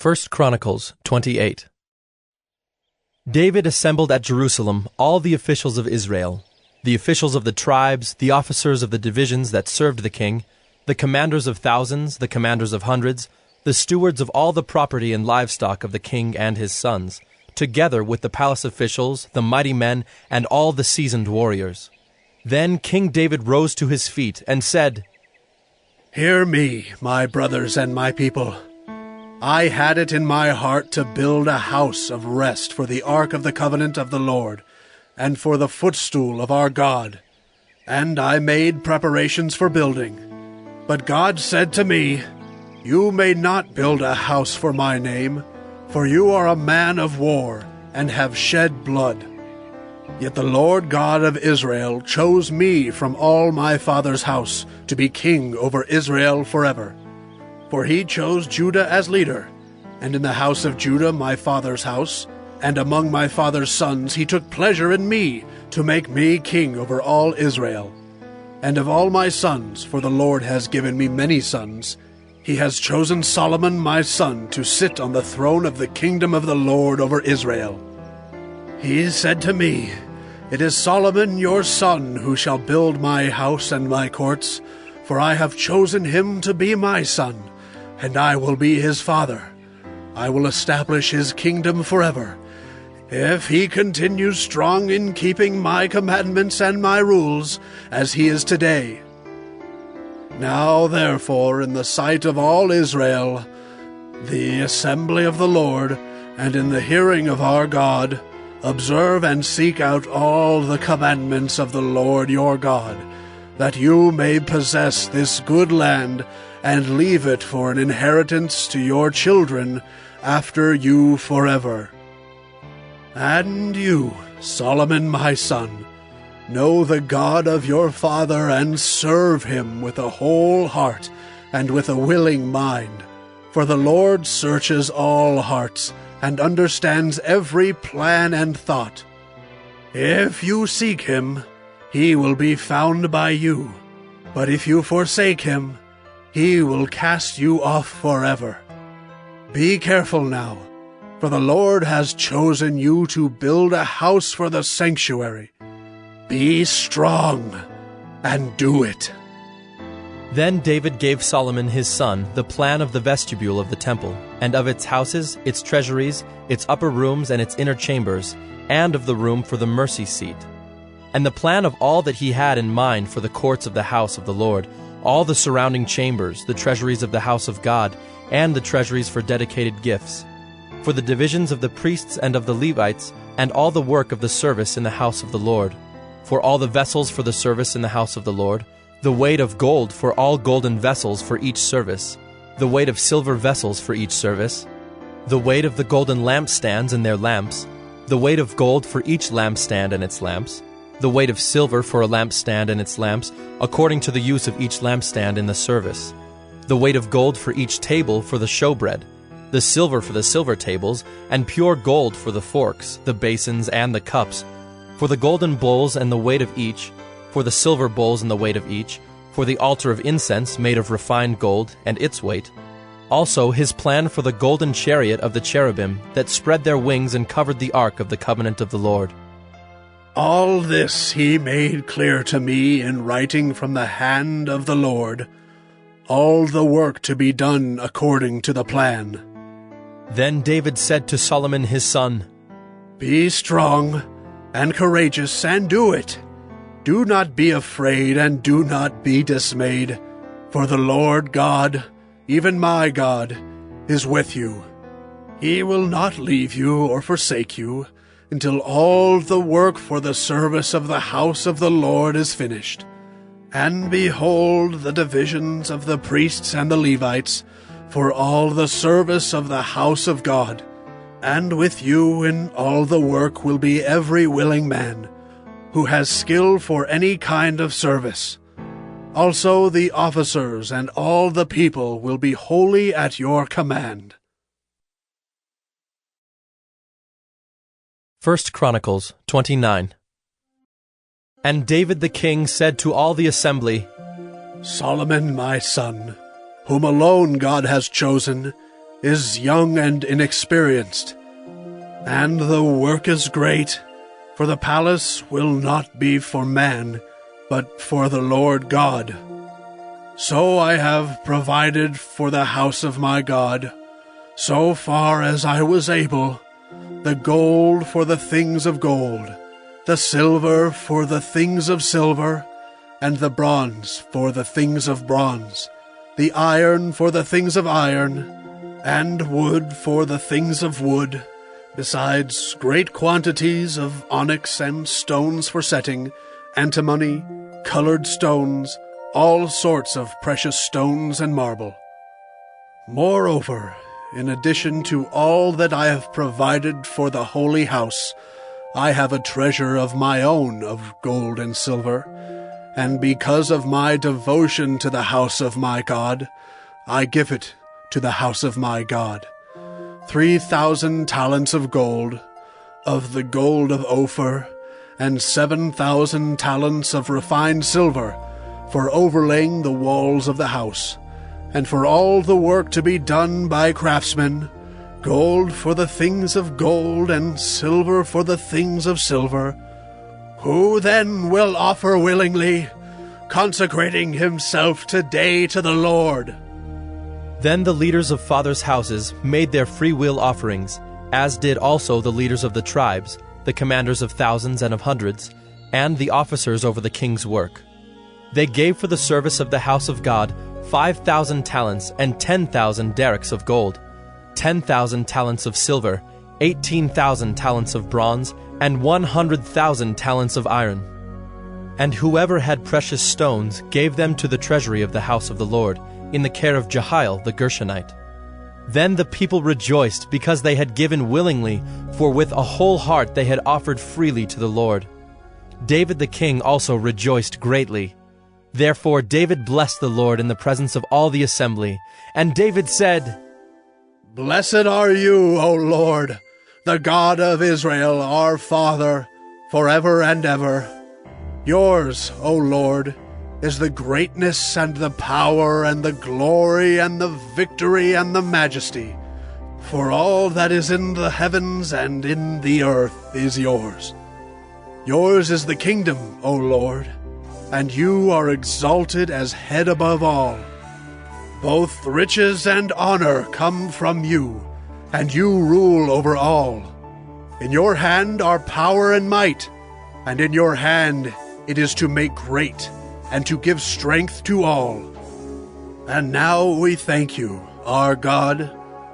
1 Chronicles 28. David assembled at Jerusalem all the officials of Israel, the officials of the tribes, the officers of the divisions that served the king, the commanders of thousands, the commanders of hundreds, the stewards of all the property and livestock of the king and his sons, together with the palace officials, the mighty men, and all the seasoned warriors. Then King David rose to his feet and said, "Hear me, my brothers and my people. I had it in my heart to build a house of rest for the ark of the covenant of the Lord, and for the footstool of our God. And I made preparations for building. But God said to me, 'You may not build a house for my name, for you are a man of war, and have shed blood.' Yet the Lord God of Israel chose me from all my father's house to be king over Israel forever. For he chose Judah as leader, and in the house of Judah my father's house, and among my father's sons he took pleasure in me, to make me king over all Israel. And of all my sons, for the Lord has given me many sons, he has chosen Solomon my son to sit on the throne of the kingdom of the Lord over Israel. He said to me, 'It is Solomon your son who shall build my house and my courts, for I have chosen him to be my son, and I will be his father. I will establish his kingdom forever, if he continues strong in keeping my commandments and my rules, as he is today. Now therefore, in the sight of all Israel, the assembly of the Lord, and in the hearing of our God, observe and seek out all the commandments of the Lord your God, that you may possess this good land, and leave it for an inheritance to your children after you forever. And you, Solomon my son, know the God of your father, and serve him with a whole heart and with a willing mind. For the Lord searches all hearts, and understands every plan and thought. If you seek him, he will be found by you. But if you forsake him, he will cast you off forever. Be careful now, for the Lord has chosen you to build a house for the sanctuary. Be strong and do it." Then David gave Solomon his son the plan of the vestibule of the temple, and of its houses, its treasuries, its upper rooms, and its inner chambers, and of the room for the mercy seat, and the plan of all that he had in mind for the courts of the house of the Lord, all the surrounding chambers, the treasuries of the house of God, and the treasuries for dedicated gifts, for the divisions of the priests and of the Levites, and all the work of the service in the house of the Lord, for all the vessels for the service in the house of the Lord, the weight of gold for all golden vessels for each service, the weight of silver vessels for each service, the weight of the golden lampstands and their lamps, the weight of gold for each lampstand and its lamps, the weight of silver for a lampstand and its lamps, according to the use of each lampstand in the service, the weight of gold for each table for the showbread, the silver for the silver tables, and pure gold for the forks, the basins, and the cups, for the golden bowls and the weight of each, for the silver bowls and the weight of each, for the altar of incense made of refined gold and its weight. Also his plan for the golden chariot of the cherubim that spread their wings and covered the ark of the covenant of the Lord. All this he made clear to me in writing from the hand of the Lord, all the work to be done according to the plan. Then David said to Solomon his son, "Be strong and courageous, and do it. Do not be afraid, and do not be dismayed, for the Lord God, even my God, is with you. He will not leave you or forsake you, until all the work for the service of the house of the Lord is finished. And behold the divisions of the priests and the Levites, for all the service of the house of God. And with you in all the work will be every willing man, who has skill for any kind of service. Also the officers and all the people will be wholly at your command." 1 Chronicles 29. And David the king said to all the assembly, "Solomon my son, whom alone God has chosen, is young and inexperienced, and the work is great, for the palace will not be for man, but for the Lord God. So I have provided for the house of my God, so far as I was able, the gold for the things of gold, the silver for the things of silver, and the bronze for the things of bronze, the iron for the things of iron, and wood for the things of wood, besides great quantities of onyx and stones for setting, antimony, colored stones, all sorts of precious stones and marble. Moreover, in addition to all that I have provided for the holy house, I have a treasure of my own of gold and silver, and because of my devotion to the house of my God, I give it to the house of my God. 3,000 talents of the gold of Ophir, and 7,000 talents of refined silver, for overlaying the walls of the house, and for all the work to be done by craftsmen, gold for the things of gold, and silver for the things of silver. Who then will offer willingly, consecrating himself today to the Lord?" Then the leaders of fathers' houses made their free will offerings, as did also the leaders of the tribes, the commanders of thousands and of hundreds, and the officers over the king's work. They gave for the service of the house of God 5,000 talents and 10,000 derricks of gold, 10,000 talents of silver, 18,000 talents of bronze, and 100,000 talents of iron. And whoever had precious stones gave them to the treasury of the house of the Lord, in the care of Jehiel the Gershonite. Then the people rejoiced because they had given willingly, for with a whole heart they had offered freely to the Lord. David the king also rejoiced greatly. Therefore David blessed the Lord in the presence of all the assembly. And David said, "Blessed are you, O Lord, the God of Israel, our Father, forever and ever. Yours, O Lord, is the greatness and the power and the glory and the victory and the majesty. For all that is in the heavens and in the earth is yours. Yours is the kingdom, O Lord, and you are exalted as head above all. Both riches and honor come from you, and you rule over all. In your hand are power and might, and in your hand it is to make great, and to give strength to all. And now we thank you, our God,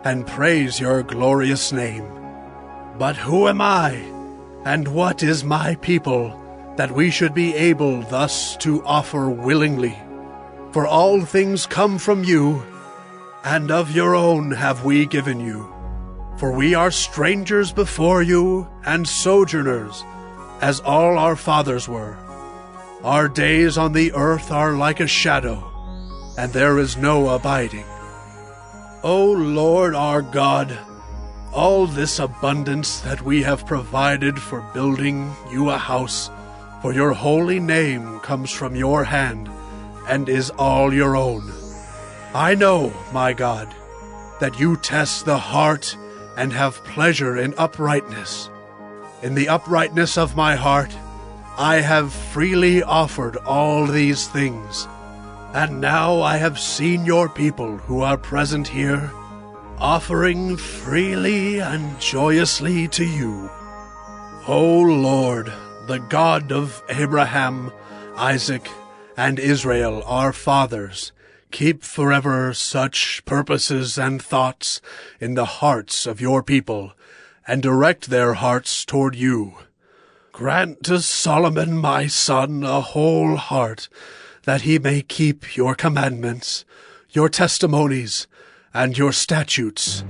and praise your glorious name. But who am I, and what is my people, that we should be able thus to offer willingly? For all things come from you, and of your own have we given you. For we are strangers before you, and sojourners, as all our fathers were. Our days on the earth are like a shadow, and there is no abiding. O Lord our God, all this abundance that we have provided for building you a house for your holy name comes from your hand, and is all your own. I know, my God, that you test the heart and have pleasure in uprightness. In the uprightness of my heart, I have freely offered all these things. And now I have seen your people who are present here, offering freely and joyously to you. O Lord, the God of Abraham, Isaac, and Israel, our fathers, keep forever such purposes and thoughts in the hearts of your people, and direct their hearts toward you. Grant to Solomon my son a whole heart, that he may keep your commandments, your testimonies, and your statutes,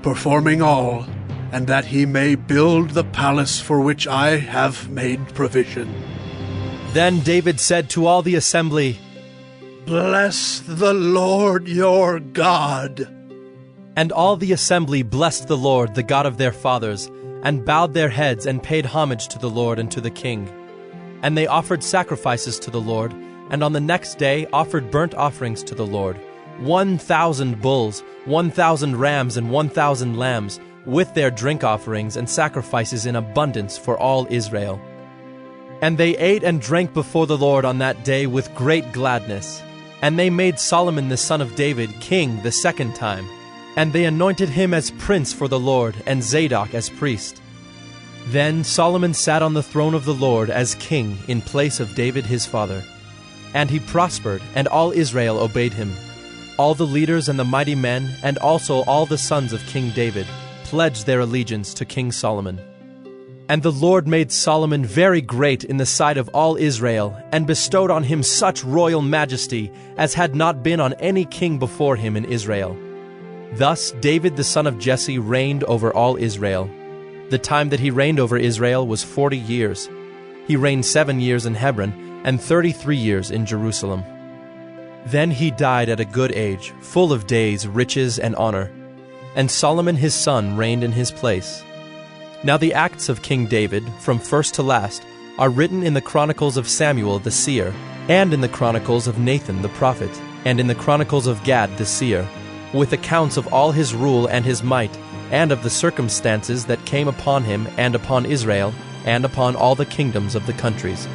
performing all, and that he may build the palace for which I have made provision." Then David said to all the assembly, "Bless the Lord your God." And all the assembly blessed the Lord, the God of their fathers, and bowed their heads and paid homage to the Lord and to the king. And they offered sacrifices to the Lord, and on the next day offered burnt offerings to the Lord, 1,000 bulls, 1,000 rams, and 1,000 lambs, with their drink offerings and sacrifices in abundance for all Israel. And they ate and drank before the Lord on that day with great gladness. And they made Solomon the son of David king the second time. And they anointed him as prince for the Lord, and Zadok as priest. Then Solomon sat on the throne of the Lord as king in place of David his father. And he prospered, and all Israel obeyed him. All the leaders and the mighty men, and also all the sons of King David, pledged their allegiance to King Solomon. And the Lord made Solomon very great in the sight of all Israel, and bestowed on him such royal majesty as had not been on any king before him in Israel. Thus David the son of Jesse reigned over all Israel. The time that he reigned over Israel was 40 years. He reigned 7 years in Hebron, and 33 years in Jerusalem. Then he died at a good age, full of days, riches, and honor. And Solomon his son reigned in his place. Now the acts of King David, from first to last, are written in the Chronicles of Samuel the seer, and in the Chronicles of Nathan the prophet, and in the Chronicles of Gad the seer, with accounts of all his rule and his might, and of the circumstances that came upon him and upon Israel, and upon all the kingdoms of the countries.